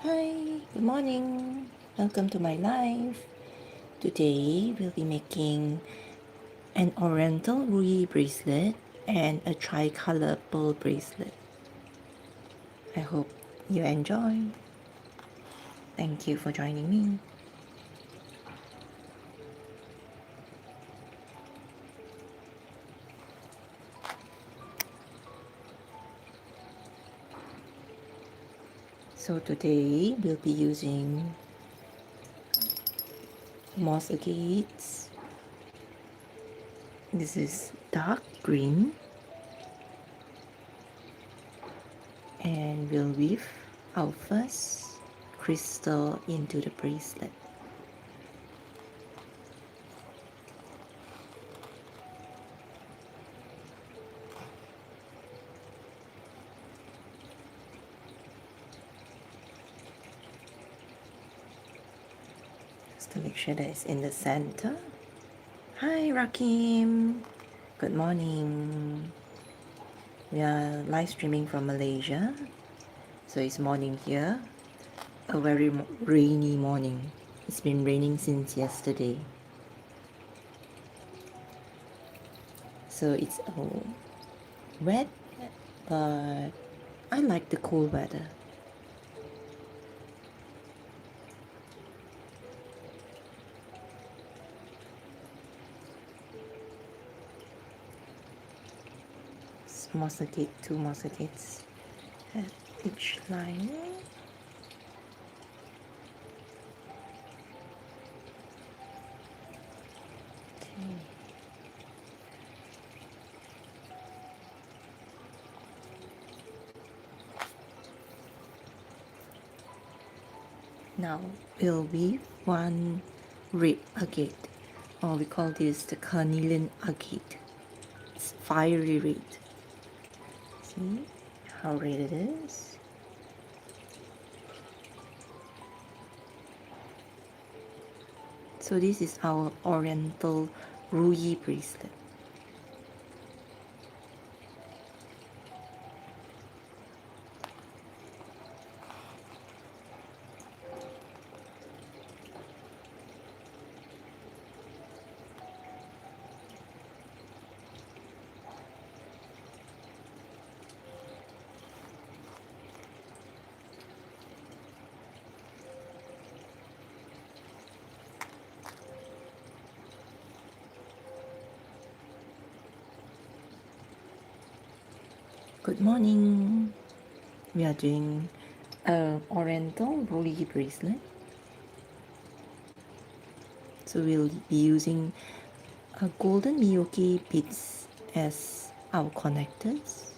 Hi, good morning. Welcome to my live. Today we'll be making an Oriental Ruyi bracelet and a tri-colour pearl bracelet. I hope you enjoy. Thank you for joining me. So today we'll be using moss agates. This is dark green, and we'll weave our first crystal into the bracelet. Just to make sure that it's in the center. Hi Rakim, good morning. We are live streaming from Malaysia, so it's morning here. A very rainy morning. It's been raining since yesterday, so it's wet, but I like the cool weather. Moss agate, 2 moss agates at each line. Okay. Now we'll weave 1 red agate, or we call this the carnelian agate. It's fiery red. See how red it is? So this is our Oriental Ruyi bracelet. Good morning. We are doing a Oriental Ruyi bracelet. So we'll be using a golden Miyoki beads as our connectors.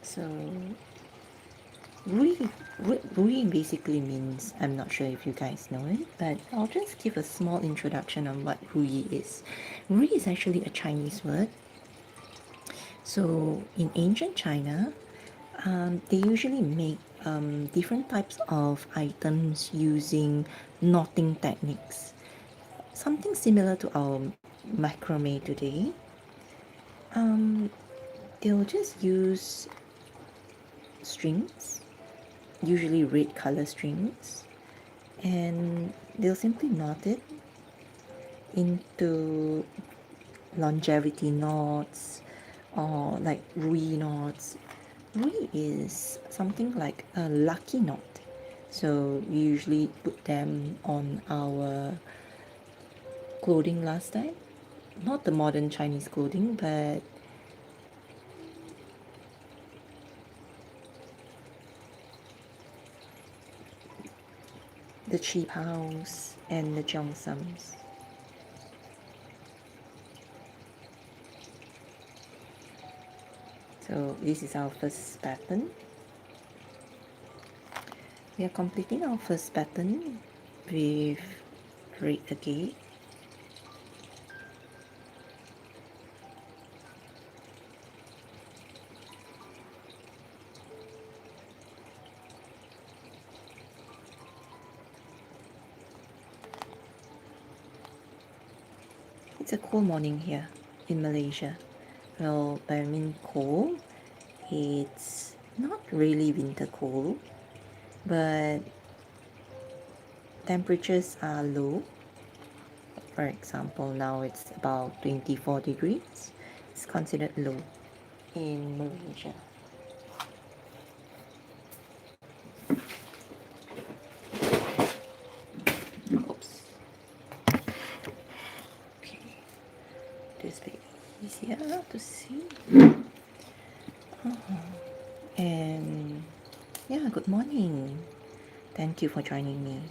So Ruyi basically means, I'm not sure if you guys know it, but I'll just give a small introduction on what Ruyi is. Ruyi is actually a Chinese word. So in ancient China, they usually make different types of items using knotting techniques. Something similar to our macrame today. They'll just use strings, usually red color strings, and they'll simply knot it into longevity knots or like Ruyi knots. Ruyi is something like a lucky knot. So we usually put them on our clothing last time. Not the modern Chinese clothing, but the cheap house and the cheongsams. So this is our first pattern. We are completing our first pattern with red agate. It's a cool morning here in Malaysia. Well, I mean cold. It's not really winter cold, but temperatures are low. For example, now it's about 24 degrees. It's considered low in Malaysia. Oops. Okay. This bit easier to see. And yeah, good morning. Thank you for joining me.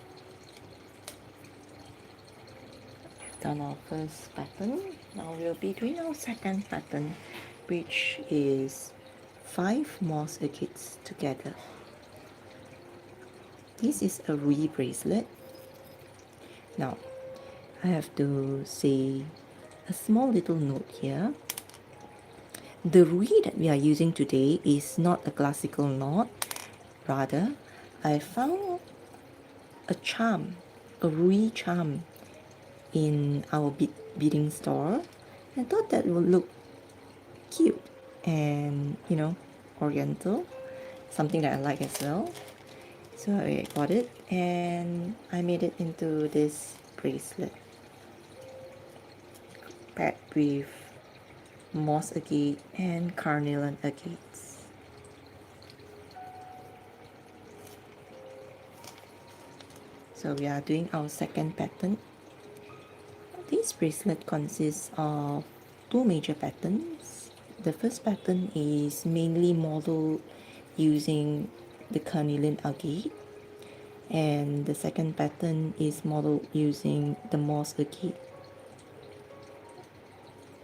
We've done our first pattern. Now we'll be doing our second pattern, which is 5 moss agates together. This is a Ruyi bracelet. Now, I have to say a small little note here. The Ruyi that we are using today is not a classical knot. Rather, I found a charm, a Ruyi charm in our beading store. I thought that would look cute and, you know, oriental, something that I like as well. So I got it and I made it into this bracelet paired with moss agate and carnelian agates. So we are doing our second pattern. This bracelet consists of 2 major patterns. The first pattern is mainly modeled using the carnelian agate, and the second pattern is modeled using the moss agate.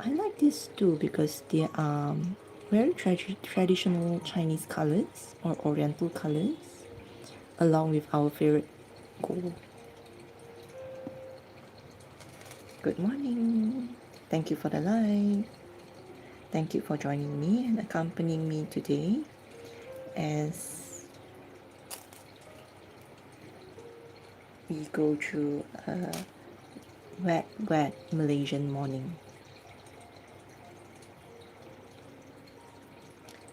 I like these two because they are very traditional Chinese colors or Oriental colors, along with our favorite gold. Good morning. Thank you for the live. Thank you for joining me and accompanying me today as we go through a wet Malaysian morning.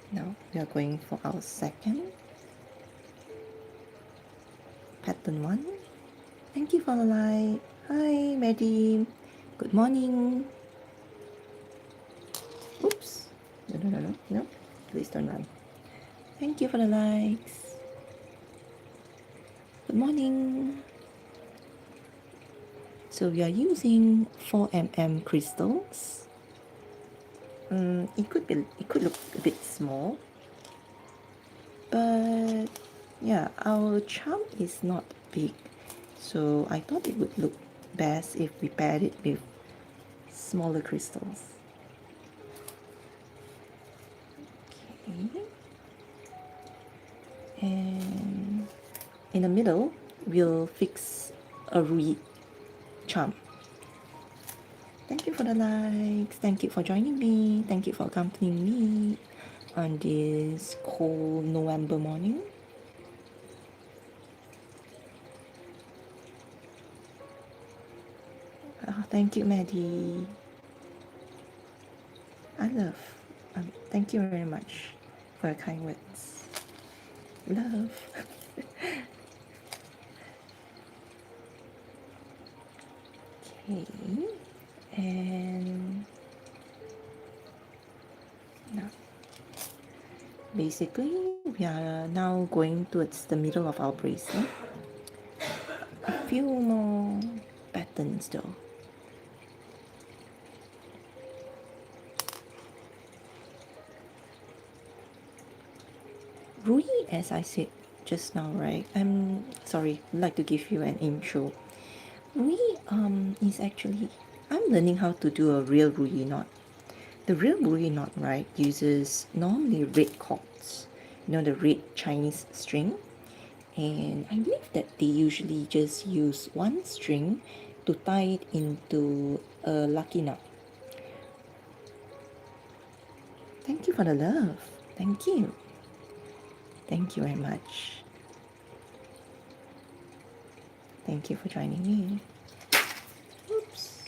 Now we are going for our second pattern 1. Thank you for the live. Hi, Maddie. Good morning. Oops. No. Please don't run. Thank you for the likes. Good morning. So we are using 4mm crystals. It could look a bit small, but yeah, our charm is not big, so I thought it would look best if we paired it with smaller crystals. Okay. And in the middle, we'll fix a Ruyi charm. Thank you for the likes. Thank you for joining me. Thank you for accompanying me on this cold November morning. Oh, thank you, Maddie. I love. Thank you very much for your kind words. Love. Okay. And now, basically, we are now going towards the middle of our bracelet. A few more patterns though. Ruyi, as I said just now, right? I'm sorry, I'd like to give you an intro. Ruyi is actually, I'm learning how to do a real Ruyi knot. The real Ruyi knot, right, uses normally red cords, you know, the red Chinese string. And I believe that they usually just use one string to tie it into a lucky knot. Thank you for the love. Thank you. Thank you very much. Thank you for joining me. Oops.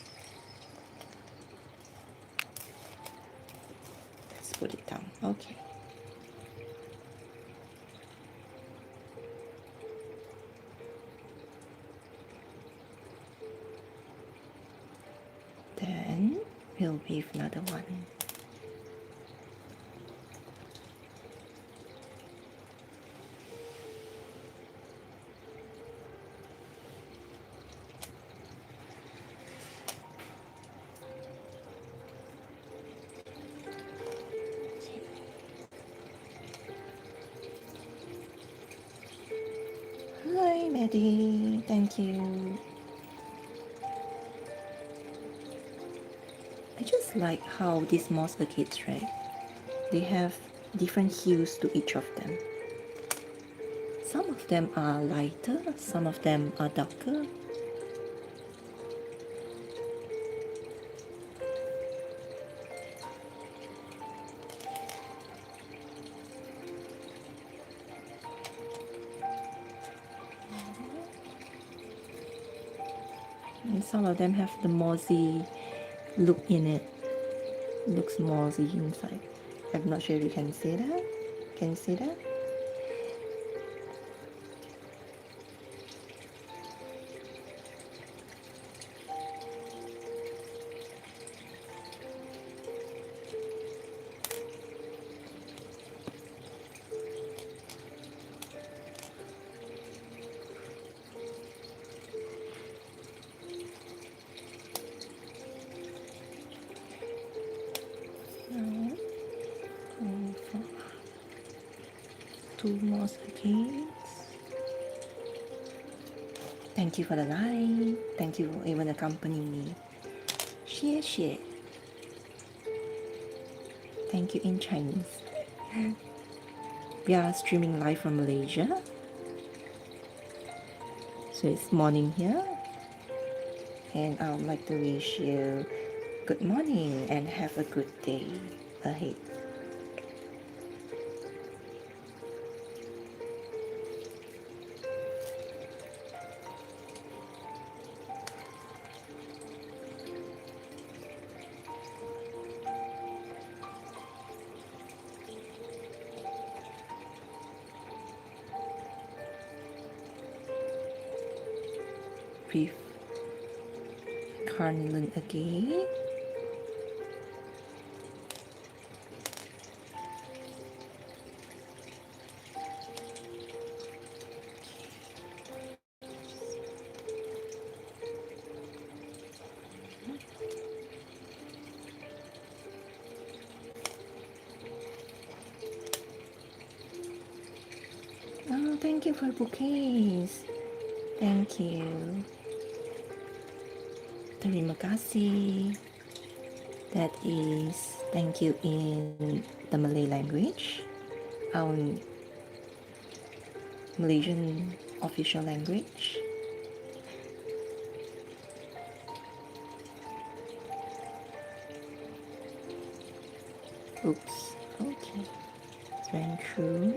Let's put it down. Okay. Then we'll weave another one. Hi, Maddie. Thank you. I just like how these moss agates, right? They have different hues to each of them. Some of them are lighter, some of them are darker. And some of them have the mossy look in it. Looks mossy inside. I'm not sure if you can see that. Can you see that? Now, go for 2 more seconds. Thank you for the like. Thank you for even accompanying me. Share. Thank you in Chinese. We are streaming live from Malaysia. So it's morning here. And I would like to wish you good morning and have a good day ahead. Breathe. Carnelian again. thank you for bouquets. Thank you. Terima kasih. That is thank you in the Malay language, our Malaysian official language. Oops, okay, it's went through.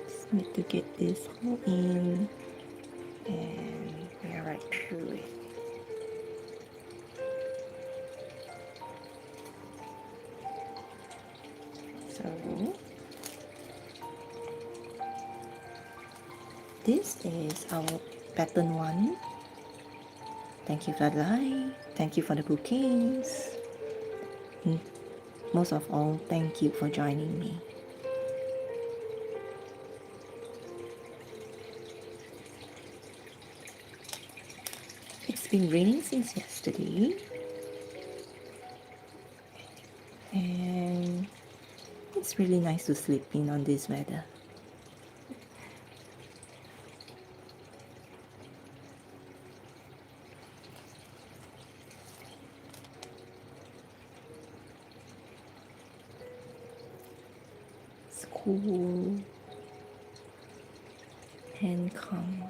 Just need to get this hole in, and we are right through it. So this is our pattern 1. Thank you for the like. Thank you for the bouquets. And most of all, thank you for joining me. It's been raining since yesterday, and it's really nice to sleep in on this weather. It's cool and calm.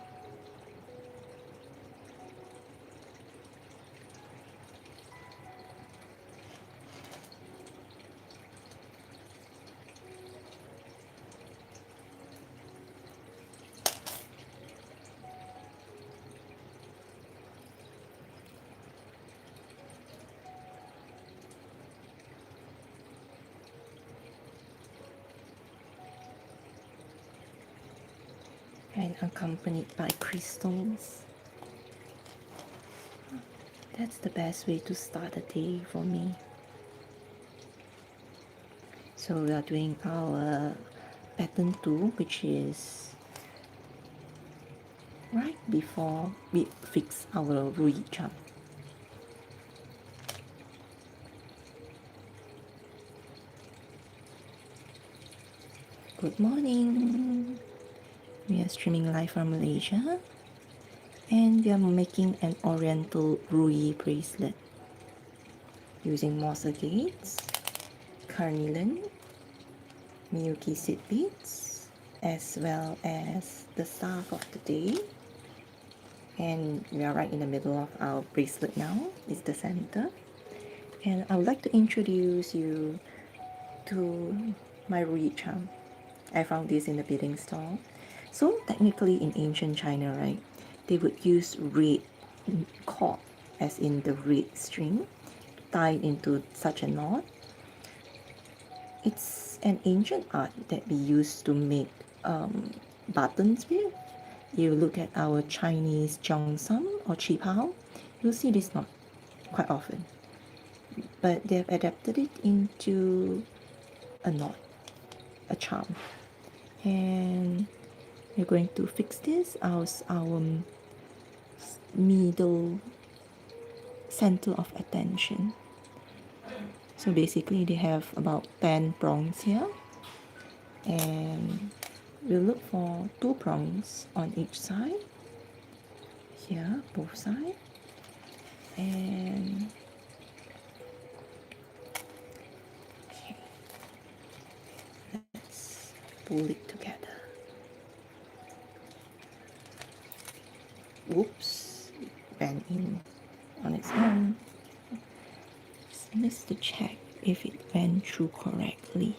And accompanied by crystals. That's the best way to start a day for me. So we are doing our pattern 2, which is right before we fix our Ruyi charm. Good morning. We are streaming live from Malaysia, and we are making an Oriental Ruyi bracelet using moss agates, carnelian, Xkweesit beads, as well as the staff of the day. And we are right in the middle of our bracelet now. It's the center. And I would like to introduce you to my Ruyi charm. I found this in the beading store. So technically in ancient China, right, they would use red cord, as in the red string, tied into such a knot. It's an ancient art that we used to make buttons with. You look at our Chinese cheongsam or qipao, you'll see this knot quite often. But they've adapted it into a knot, a charm. And we're going to fix this as our middle center of attention. So basically they have about 10 prongs here, and we'll look for 2 prongs on each side, here, both sides, and okay, let's pull it together. Whoops, it went in on its own. Just missed to check if it went through correctly.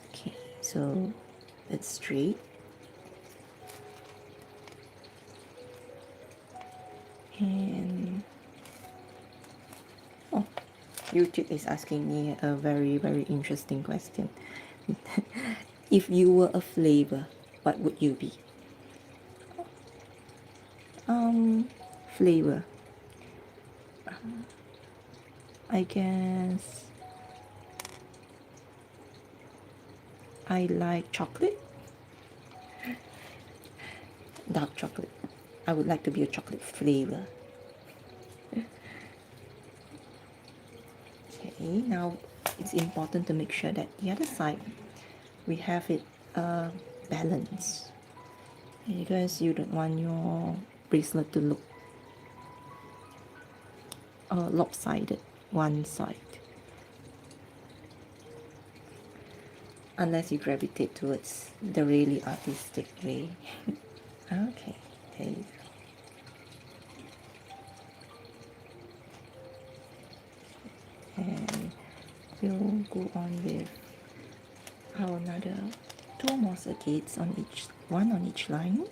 Okay, so it's straight. And oh, YouTube is asking me a very, very interesting question. If you were a flavor, what would you be? Flavor. I guess I like chocolate. Dark chocolate. I would like to be a chocolate flavor. Okay, now it's important to make sure that the other side we have it balanced, because you don't want your bracelet to look lopsided one side, unless you gravitate towards the really artistic way. Okay, there you go. And we'll go on with our another 2 more circuits on each one on each line.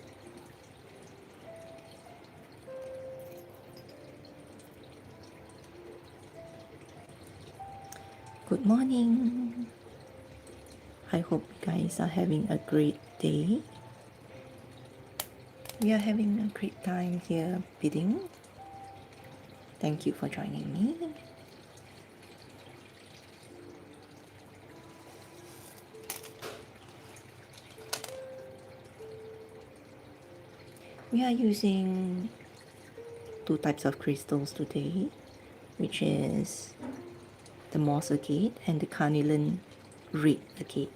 Good morning. I hope you guys are having a great day. We are having a great time here bidding. Thank you for joining me. We are using 2 types of crystals today, which is the moss agate and the carnelian red agate.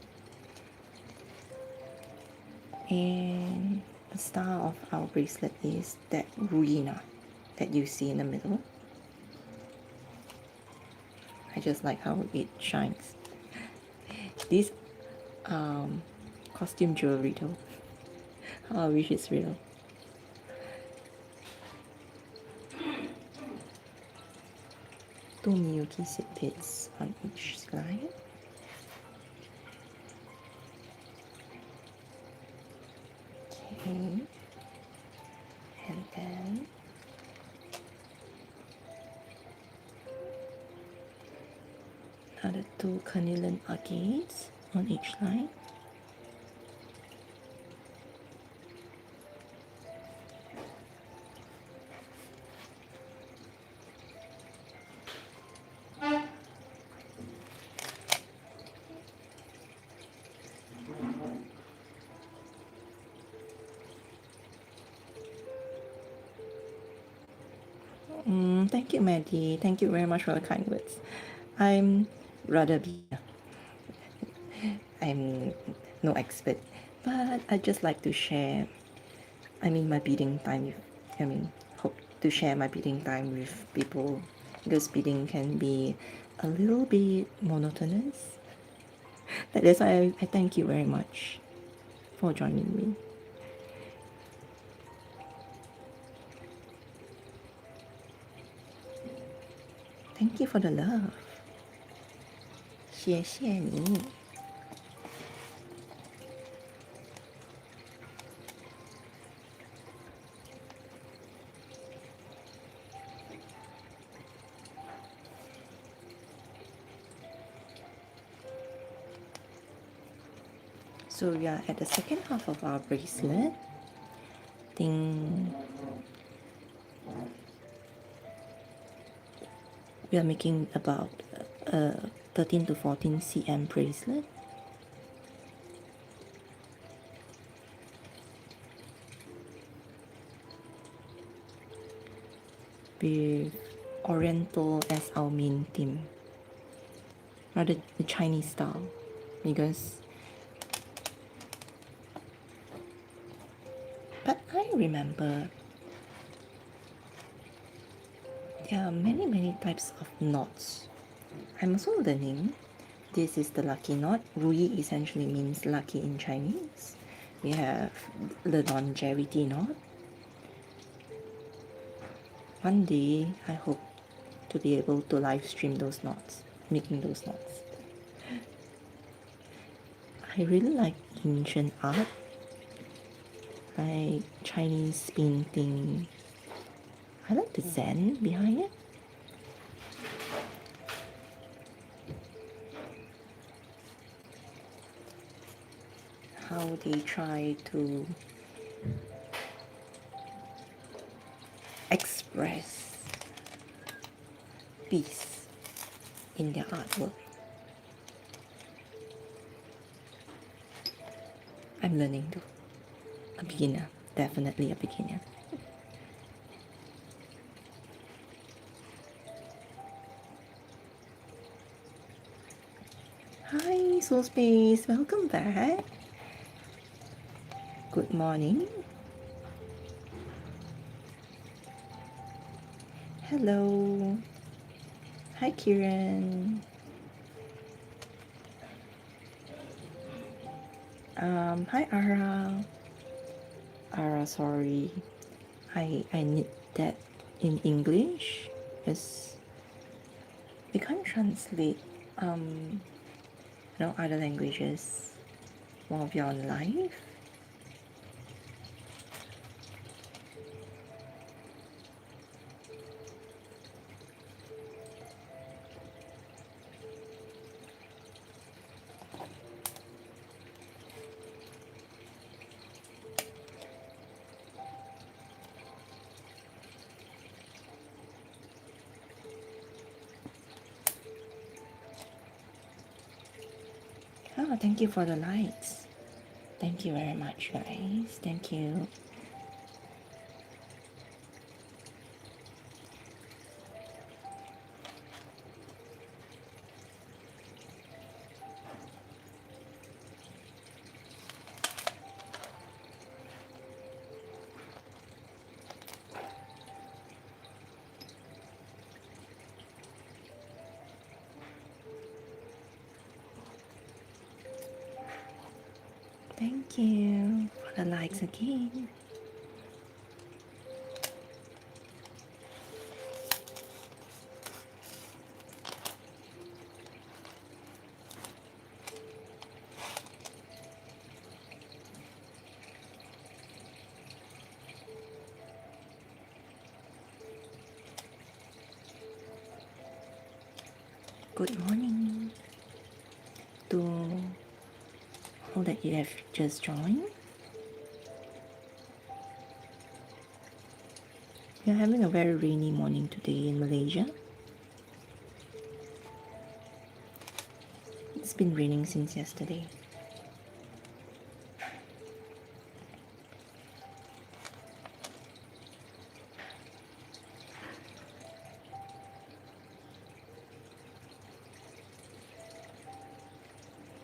And the star of our bracelet is that ruyi knot that you see in the middle. I just like how it shines. This costume jewelry though. I wish it's real. Two Xkweesit bits on each side. Okay. And then another 2 carnelian agates on each line. Thank you, Maddie. Thank you very much for the kind words. I'm rather beginner. I'm no expert, but I just like to share. My bidding time. Hope to share my bidding time with people, because bidding can be a little bit monotonous. That's why I thank you very much for joining me. Thank you for the love. 谢谢你。So we are at the second half of our bracelet. I think we are making about 13 to 14 cm bracelet. With Oriental as our main theme, rather the Chinese style, because but I remember there are many types of knots. I'm also learning. This is the lucky knot. Ruyi essentially means lucky in Chinese. We have the longevity knot. One day, I hope to be able to live stream those knots, making those knots. I really like ancient art, like Chinese painting. I like the Zen behind it. How they try to express peace in their artwork. I'm learning too. A beginner, definitely a beginner. Hi, Soul Space. Welcome back. Good morning. Hello. Hi, Kiran. Hi, Ara. Ara, sorry. I need that in English. Yes. We can't translate other languages while we're on live. Oh, thank you for the likes. Thank you very much, guys. Thank you. Thank you for the likes again. Good morning to all that you have just joined. We're having a very rainy morning today in Malaysia. It's been raining since yesterday.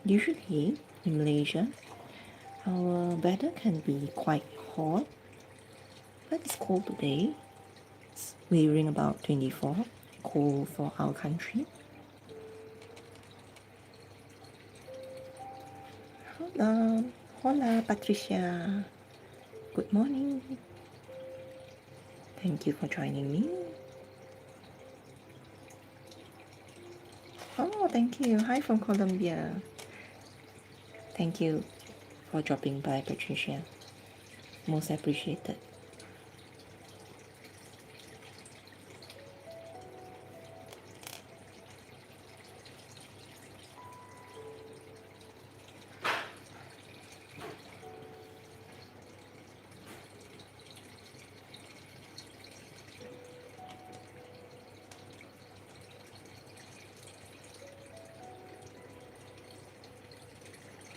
Usually in Malaysia, our weather can be quite hot, but it's cold today. It's wearing about 24, cold for our country. Hola, hola Patricia. Good morning. Thank you for joining me. Oh, thank you. Hi from Colombia. Thank you for dropping by, Patricia. Most appreciated.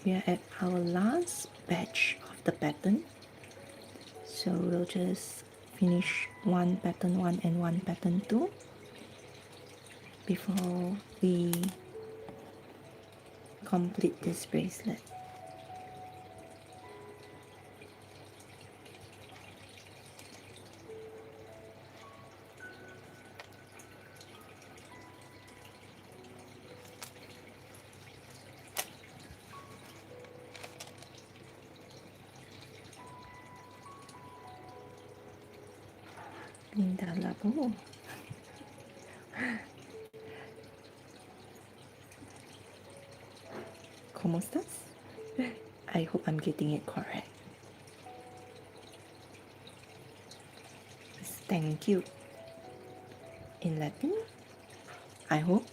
We are at our last batch of the pattern, so we'll just finish one pattern 1 and one pattern 2 before we complete this bracelet. Linda Labo. ¿Cómo estás? I hope I'm getting it correct. It's thank you in Latin, I hope.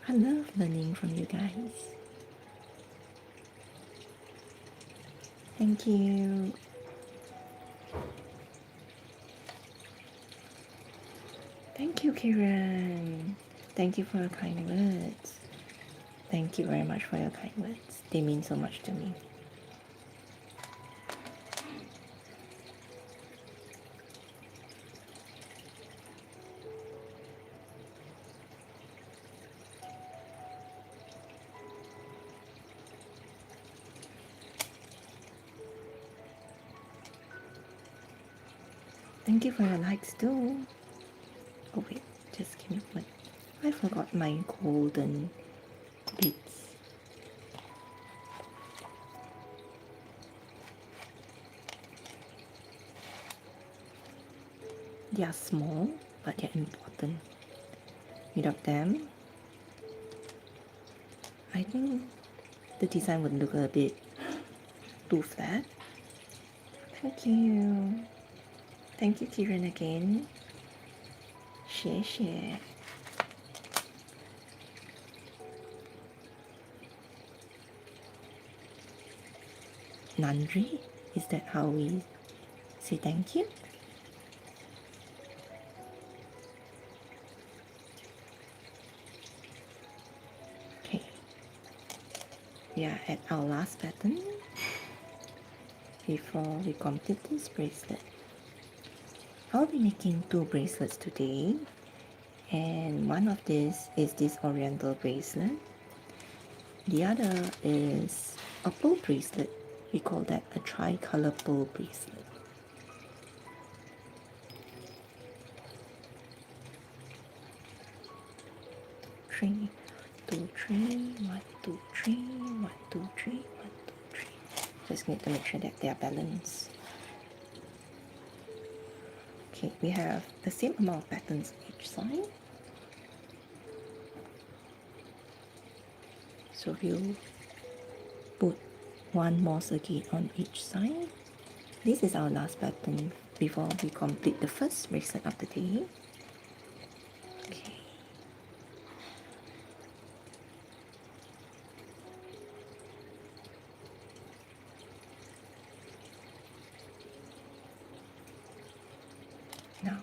I love learning from you guys. Thank you. Thank you, Kiran. Thank you for your kind words. Thank you very much for your kind words. They mean so much to me. Thank you for your likes too. Oh wait, just give me one. I forgot my golden beads. They are small, but they're important. Without them, I think the design would look a bit too flat. Thank you. Thank you, Kiran, again. Share. Nandri? Is that how we say thank you? Okay. We are at our last pattern before we complete this bracelet. I'll be making 2 bracelets today, and one of these is this Oriental bracelet. The other is a pearl bracelet. We call that a tri-colour pearl bracelet. Three, 2, 3, 1, 2, 3, 1, 2, 3, 1, 2, 3. Just need to make sure that they are balanced. Okay, we have the same amount of patterns each side. So we'll put one more circuit on each side. This is our last pattern before we complete the first bracelet of the day. Okay. Now,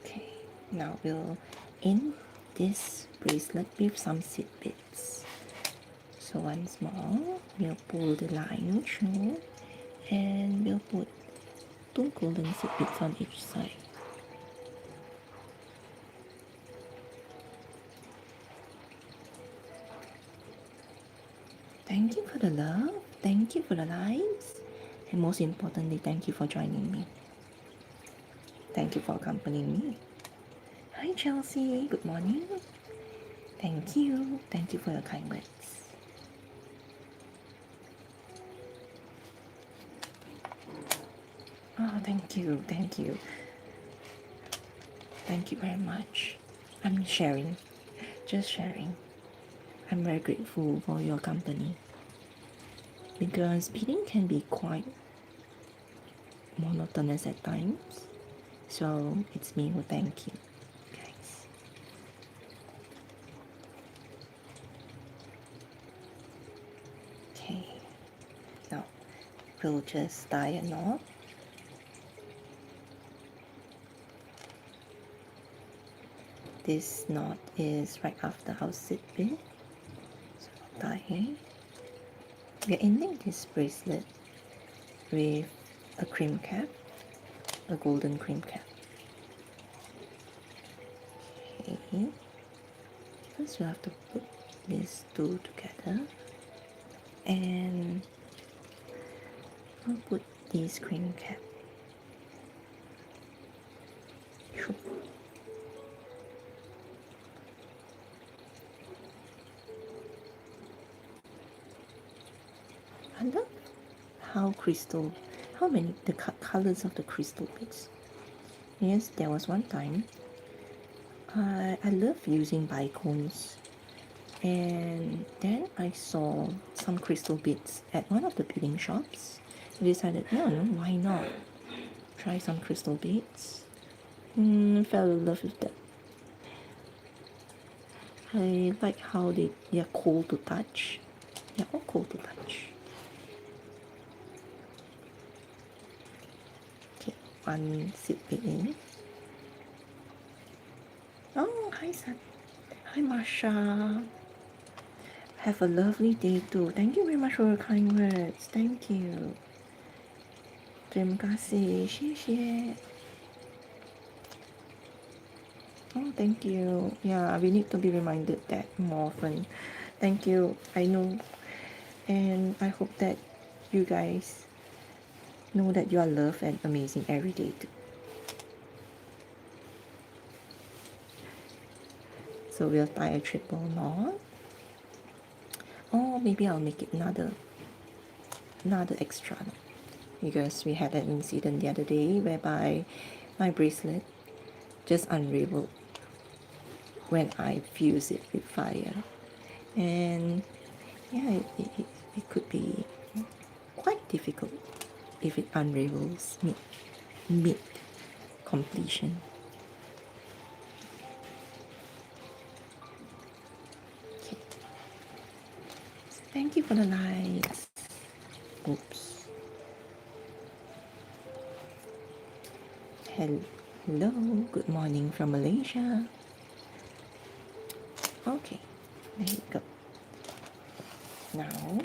okay. Now we'll end this bracelet with some seed beads. So once more, we'll pull the line through and we'll put 2 golden seed beads on each side. Thank you for the love, thank you for the likes, and most importantly, thank you for joining me. Thank you for accompanying me. Hi Chelsea, good morning. Thank you for your kind words. Oh, thank you. Thank you very much. I'm sharing, just sharing. I'm very grateful for your company because beading can be quite monotonous at times. So it's me who thank you, guys. Okay, now we'll just tie a knot. This knot is right after our seed bead. So tie it. We are ending this bracelet with a cream cap, a golden cream cap. Okay. First we have to put these 2 together and I'll put this cream cap. I love how many the colors of the crystal beads. Yes, there was one time I love using bicones, and then I saw some crystal beads at one of the beading shops. I decided, no, why not try some crystal beads? Fell in love with them. I like how they are cool to touch. They're all cool to touch. Okay, one seed bead in. Oh, hi San. Hi Marsha. Have a lovely day too. Thank you very much for your kind words. Thank you. Terima kasih. 谢谢. Oh, thank you. Yeah, we need to be reminded that more often. Thank you. I know, and I hope that you guys know that you are loved and amazing every day too. So we'll tie a triple knot. Or maybe I'll make it another extra knot, because we had an incident the other day whereby my bracelet just unraveled when I fuse it with fire. And yeah, it could be quite difficult if it unravels mid completion. Okay. Thank you for the likes. Oops. Hello, good morning from Malaysia. Okay, there you go. Now,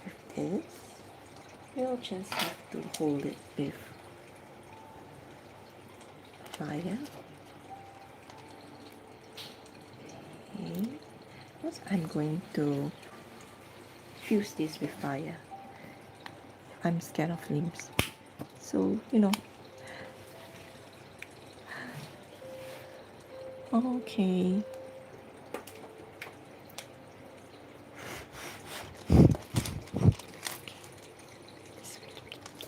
with this, you'll just have to hold it with fire. Okay, because I'm going to fuse this with fire. I'm scared of flames, so you know. Okay.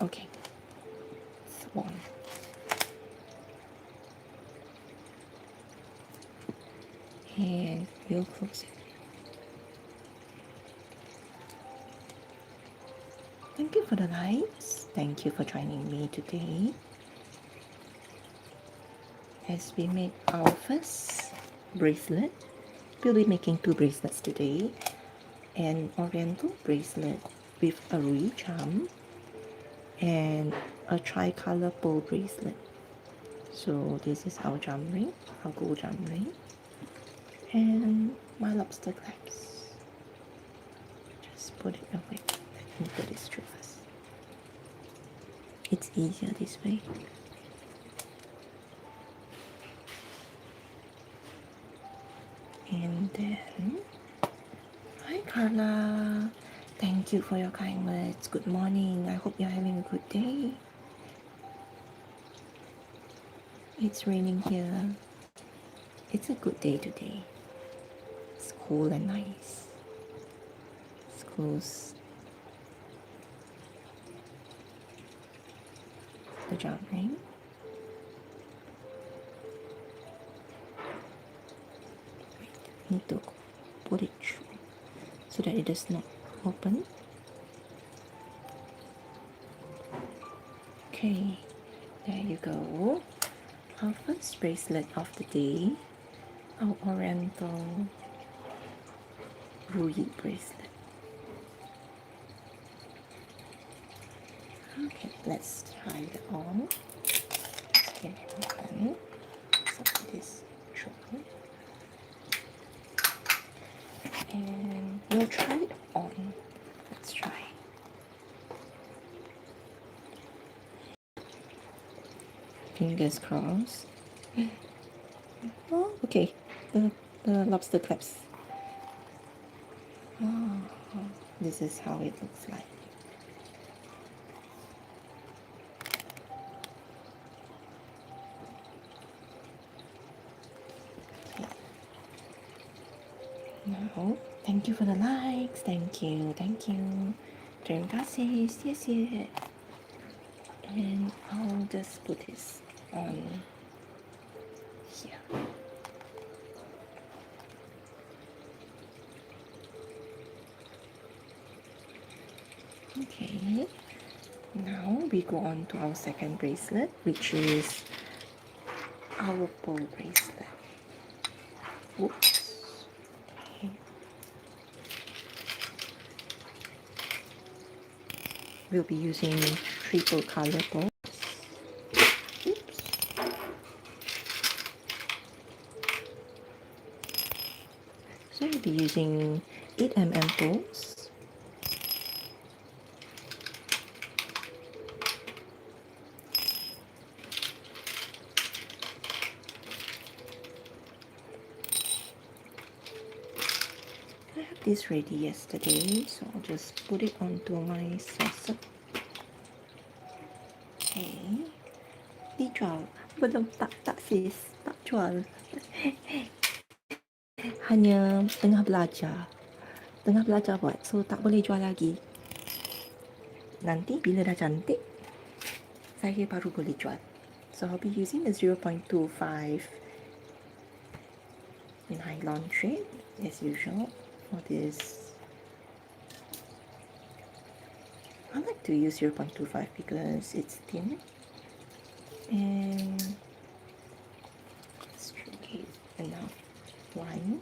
Okay. It's one. And we'll close it. Thank you for the likes. Thank you for joining me today as we make our first bracelet. We'll be making 2 bracelets today. An Oriental bracelet with a Ruyi charm and a tri-colour Pearl bracelet. So this is our jam ring, our gold jam ring, and my lobster clasps. Just put it away. Let me put this through first. It's easier this way. And then, hi Carla. Thank you for your kind words. Good morning. I hope you're having a good day. It's raining here. It's a good day today. It's cool and nice. Let's close the jam ring. Need to put it through so that it does not open. Okay, there you go. Our first bracelet of the day, our Oriental Ruyi Bracelet. Okay, let's try it on. Let's get it open. So this through. And we'll try it on. Let's try. Fingers crossed. Oh, okay. The lobster clasps. Oh, this is how it looks like. Okay. Now, thank you for the likes. Thank you. Terima kasih. Yes. And I'll just put this on here. Okay, now we go on to our second bracelet, which is our pearl bracelet. Oops. Okay. We'll be using triple color pearls. Oops. So we'll be using 8mm pearls. this ready yesterday, so I'll just put it onto my saucer. Okay. Dijual. Belum, tak sis. Tak jual. Hanya tengah belajar. Tengah belajar buat, so tak boleh jual lagi. Nanti bila dah cantik, saya baru boleh jual. So I'll be using the 0.25 nylon thread as usual for this. I like to use 0.25 because it's thin and straight enough line.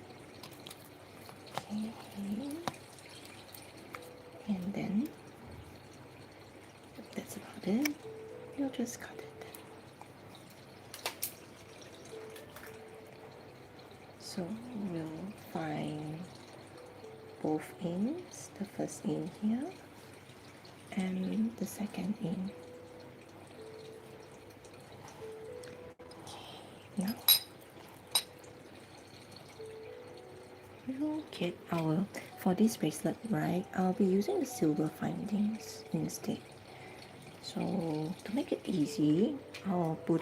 Okay. And then that's about it. You'll just cut it. So we'll find both ends, the first end here and the second end. Okay, now we'll get our, for this bracelet, right, I'll be using the silver findings instead. So to make it easy, I'll put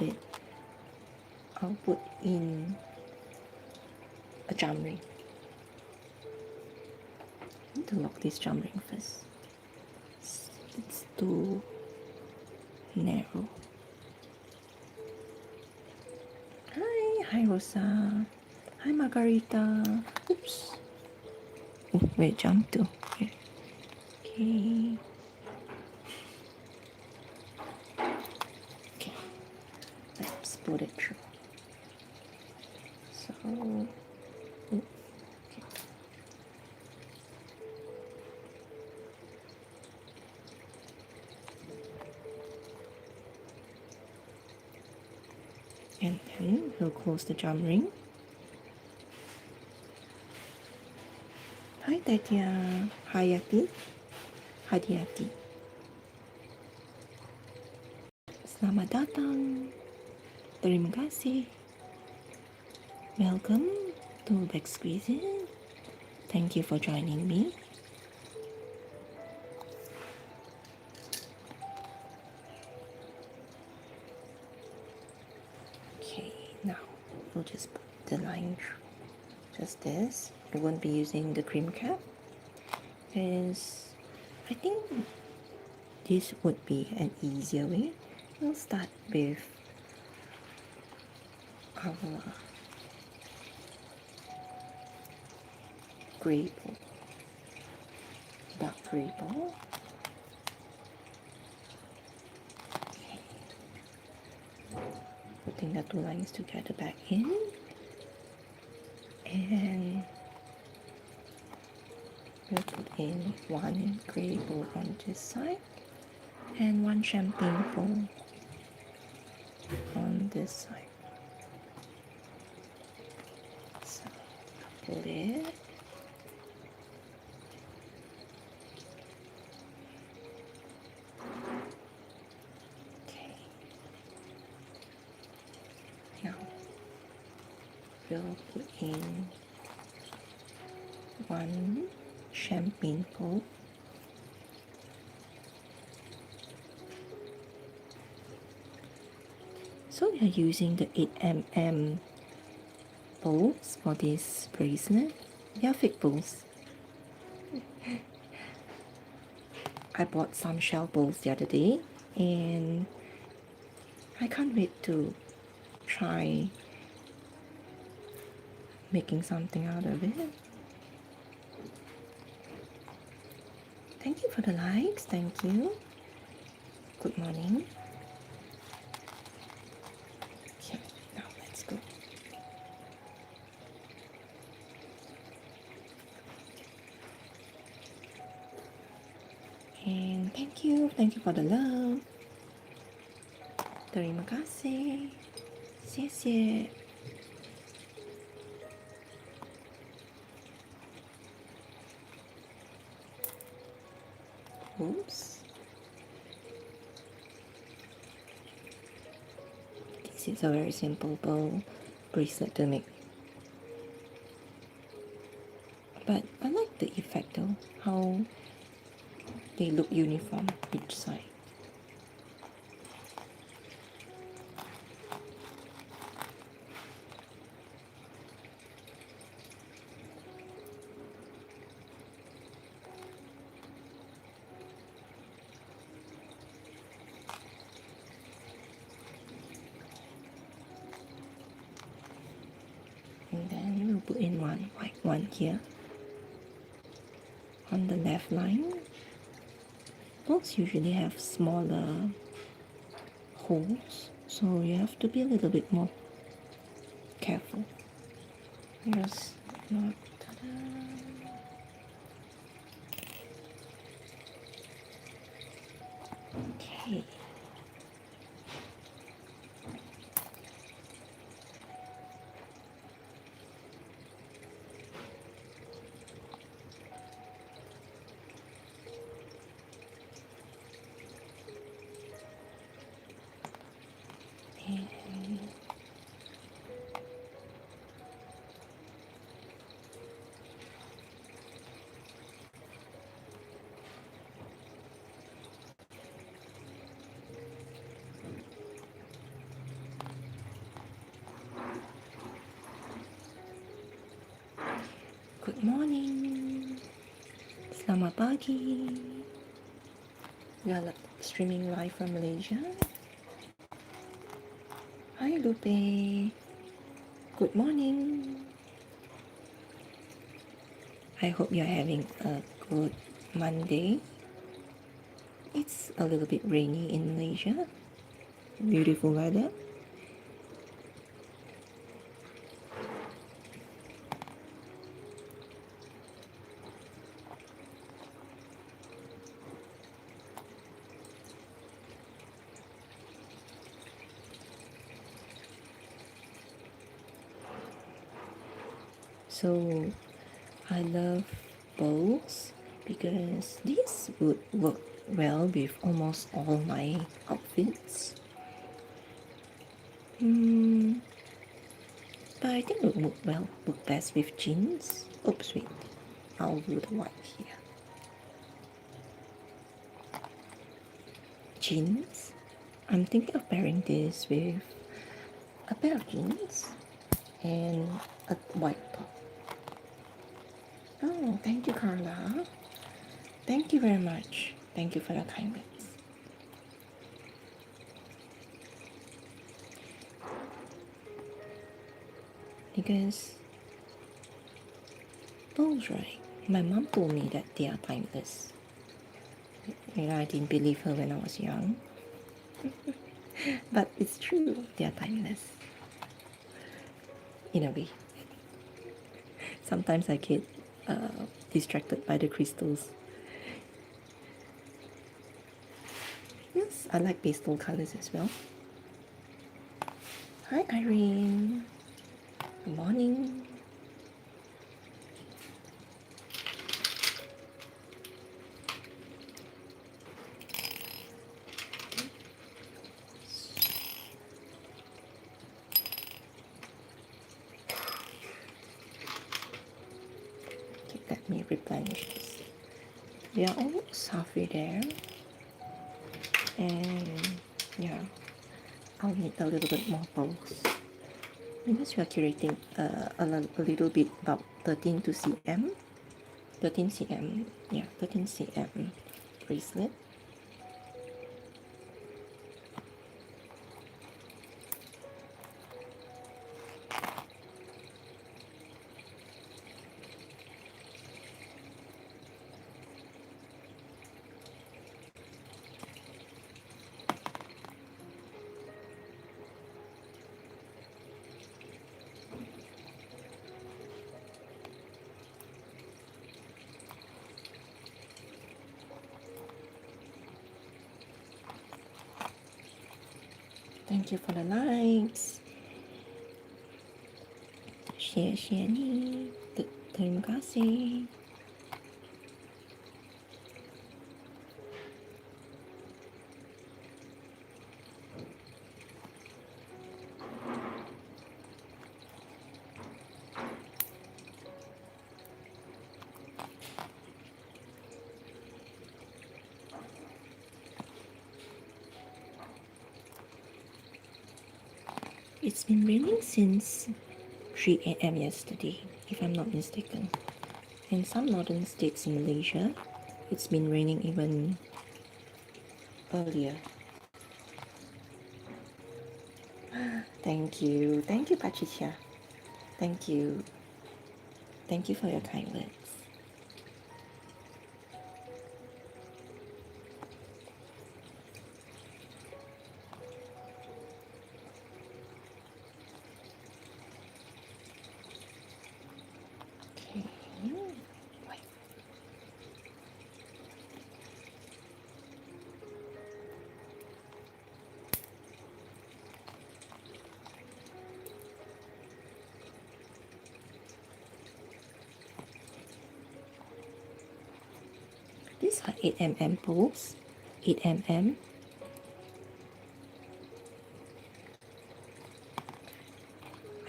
in a jam ring. I need to lock this jam ring first. It's too narrow. Hi Rosa. Hi Margarita. Oops. Oh, where it jumped to? Here. Okay. Okay. Let's put it through. So. Okay. And then we'll close the jam ring. Hi Tatia. Hi Yati. Hati-hati. Selamat datang. Terima kasih. Welcome to Xkweesit. Thank you for joining me. Okay, now we'll just put the line through. Just this. I won't be using the cream cap because I think this would be an easier way. We'll start with our grey ball, dark grey ball. Okay. Putting the two lines together back in, and we'll put in one grey ball on this side and one champagne ball on this side. So put it. Okay. Now we'll put in one champagne ball. So we are using the 8mm bowls for this bracelet. They are fake bowls. I bought some shell bowls the other day and I can't wait to try making something out of it. Thank you for the likes. Thank you. Good morning. Okay, now let's go. And thank you for the love. Terima kasih. 谢谢. Oops. This is a very simple bow bracelet to make. But I like the effect though, how they look uniform each side. And then we'll put in one white one here on the left line. Books usually have smaller holes, so you have to be a little bit more careful. Just not. Okay. And good morning. Selamat pagi. We are streaming live from Malaysia. Hi Lupe. Good morning. I hope you're having a good Monday. It's a little bit rainy in Malaysia. Beautiful weather. So I love bows because this would work well with almost all my outfits. But I think it would work best with jeans. Oops, wait. I'll do the white here. Jeans. I'm thinking of pairing this with a pair of jeans and a white top. Oh, thank you, Carla. Thank you very much. Thank you for your kind words. Because bows, right? My mom told me that they are timeless. You know, I didn't believe her when I was young. But it's true, they are timeless. In a way. Sometimes I get distracted by the crystals. Yes, I like pastel colors as well. Hi Irene. Good morning. Okay, let me replenish this. We are almost halfway there. And yeah, I'll need a little bit more pearls. Because we are curating a little bit about 13 to cm. 13 cm, yeah, 13 cm bracelet. Thank you for the likes. Share ni. Terima kasih. It's been raining since 3 a.m. yesterday, if I'm not mistaken. In some northern states in Malaysia, it's been raining even earlier. Thank you. Thank you, Patricia. Thank you. Thank you for your kind words. Okay. Wait. These are 8mm poles. 8mm.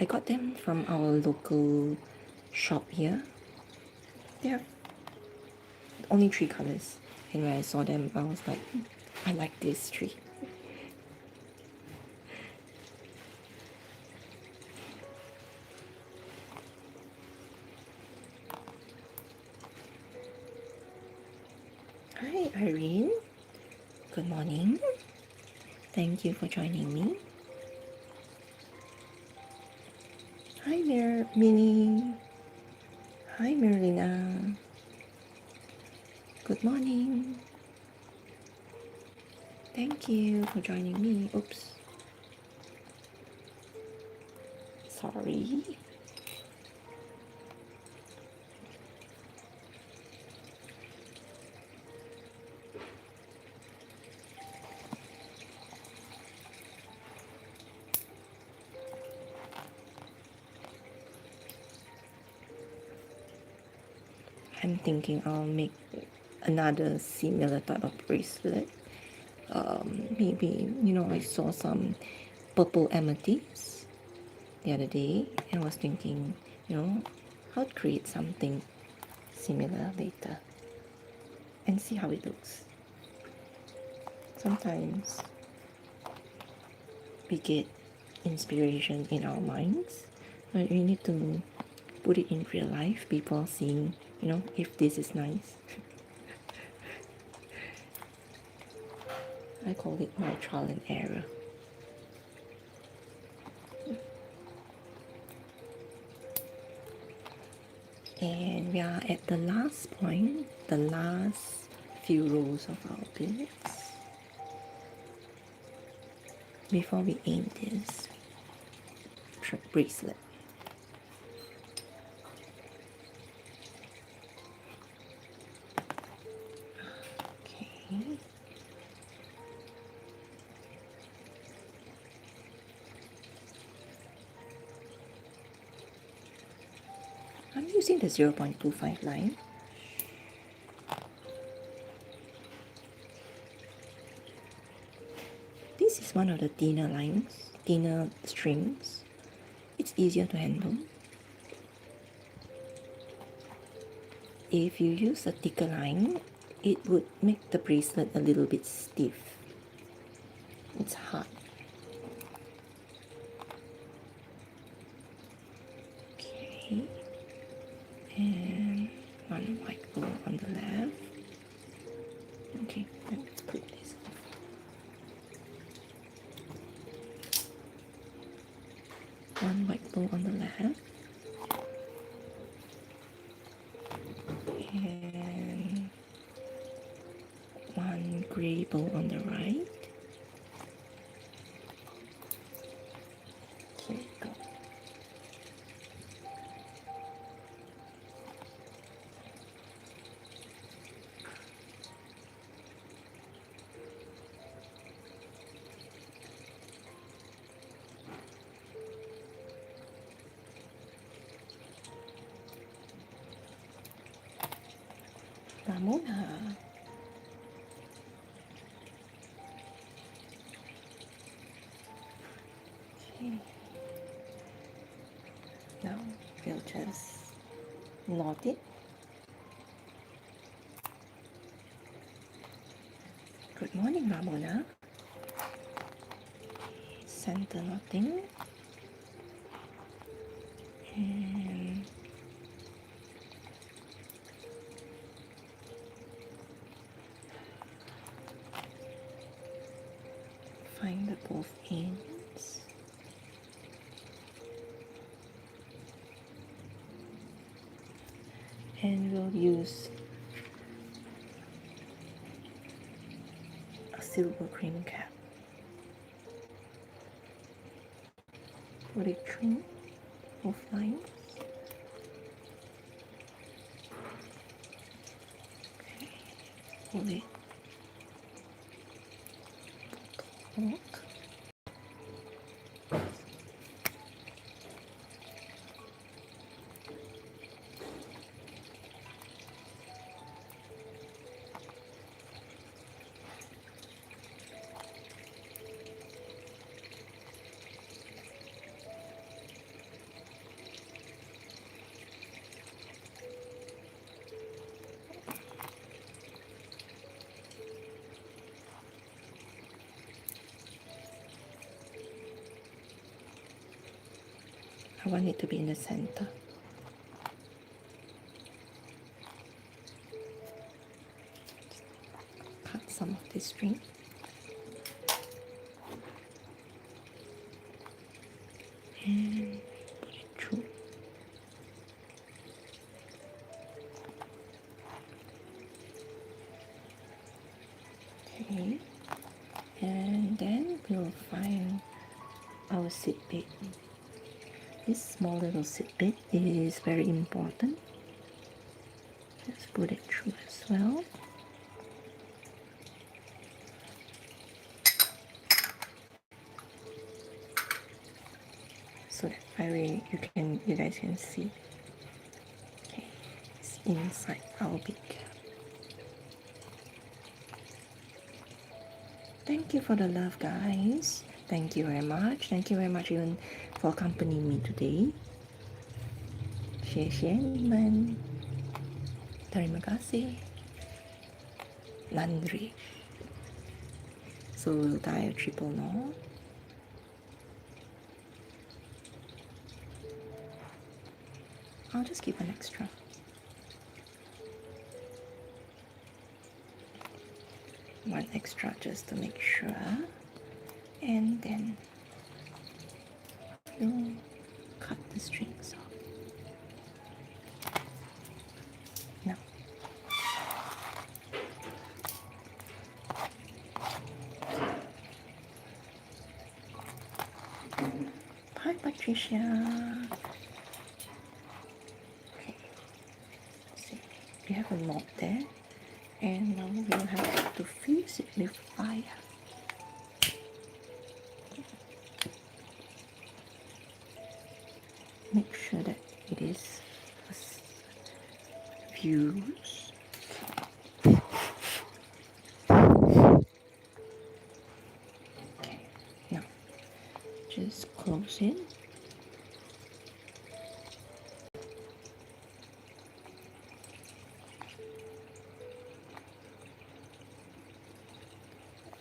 I got them from our local shop here. They have only 3 colors. And when I saw them, I was like, I like this 3. Hi, Irene. Good morning. Thank you for joining me. Hi, Minnie. Hi, Merlina. Good morning. Thank you for joining me. Oops. Sorry. I'm thinking I'll make another similar type of bracelet. Maybe, I saw some purple amethyst the other day and was thinking, I'll create something similar later and see how it looks. Sometimes we get inspiration in our minds, but we need to put it in real life, people seeing, if this is nice. I call it my trial and error. And we are at the last point, the last few rows of our beads before we end this bracelet. Okay. I'm using the 0.25 line. This is one of the thinner lines, thinner strings. It's easier to handle. If you use a thicker line, it would make the bracelet a little bit stiff. It's hard. Okay. And one white bow on the left. Okay, let's put this off. One white bow on the left. And one grey bow on the right. Here we go. Ramona. Okay. Now we'll just knot it. Good morning, Ramona. Center knotting. And find the both ends. And we'll use a silver cream cap. Put it through both lines. Okay, pull it. Hold. I want it to be in the center. Cut some of this string. And put it through. Okay. And then we'll find our seed bit. This small little seed bit is very important. Just put it through as well. So that you guys can see. Okay, it's inside our big cap. Thank you for the love, guys. Thank you very much. Thank you very much even for accompanying me today. 谢谢你们. Terima kasih. Nandri. So we'll tie a triple knot. I'll just keep an extra. One extra just to make sure. And then we'll cut the strings off. Now, hi Patricia. Okay, see, we have a knot there, and now we'll have to fuse it with fire. Make sure that it is fused. Okay, now just close it.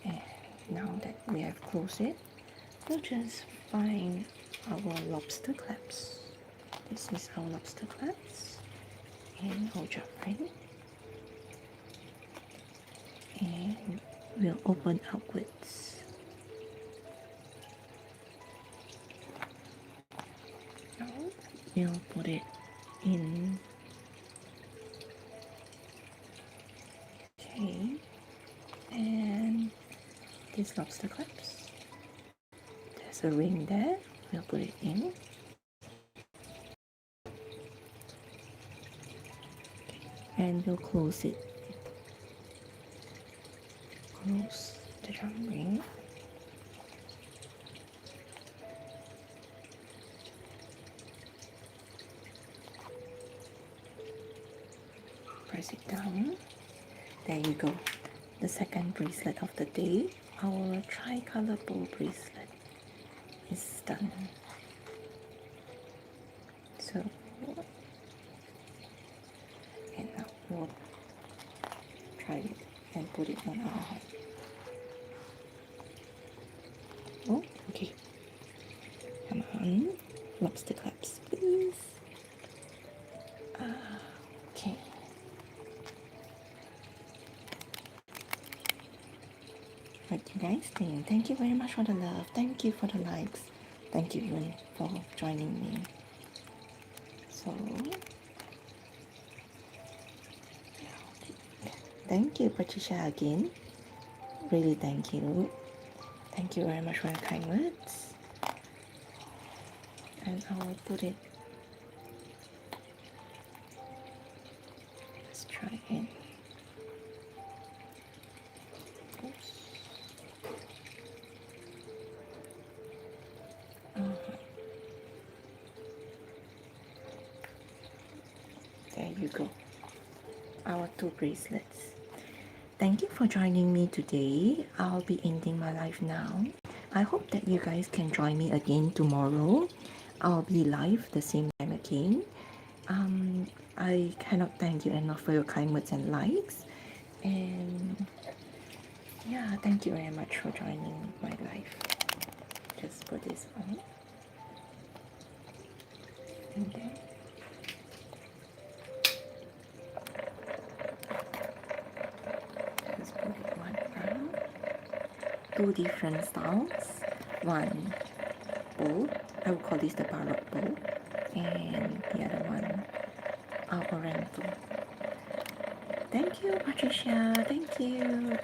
And now that we have closed it, we'll just find our lobster clasps. This is our lobster clasps, and our jump ring, and we'll open outwards. Now we'll put it in. Okay, and this lobster clasps, there's a ring there. We'll put it in. And we'll close it. Close the drum ring. Press it down. There you go. The second bracelet of the day, our tri-colour pearl bracelet, is done. So, and now we'll try it and put it on our head. Oh, okay. Come on. lobster claps, please. Okay. What do you guys think? Thank you very much for the love. Thank you for the likes. Thank you even for joining me. So, thank you, Patricia, again. Really thank you. Thank you very much for your kind words. And I will put it. Let's try it. Oops. There you go. Our 2 bracelets. Thank you for joining me today. I'll be ending my live now. I hope that you guys can join me again tomorrow. I'll be live the same time again. I cannot thank you enough for your kind words and likes. And yeah, thank you very much for joining my live. Just put this on. And then just put it one round. 2 different styles. One bowl. I will call this the baroque bowl. And the other one, our Oriental. Thank you, Patricia. Thank you.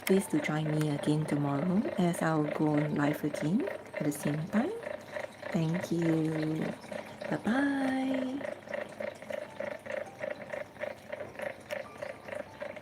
Please do join me again tomorrow as I'll go on live again at the same time. Thank you. Bye-bye.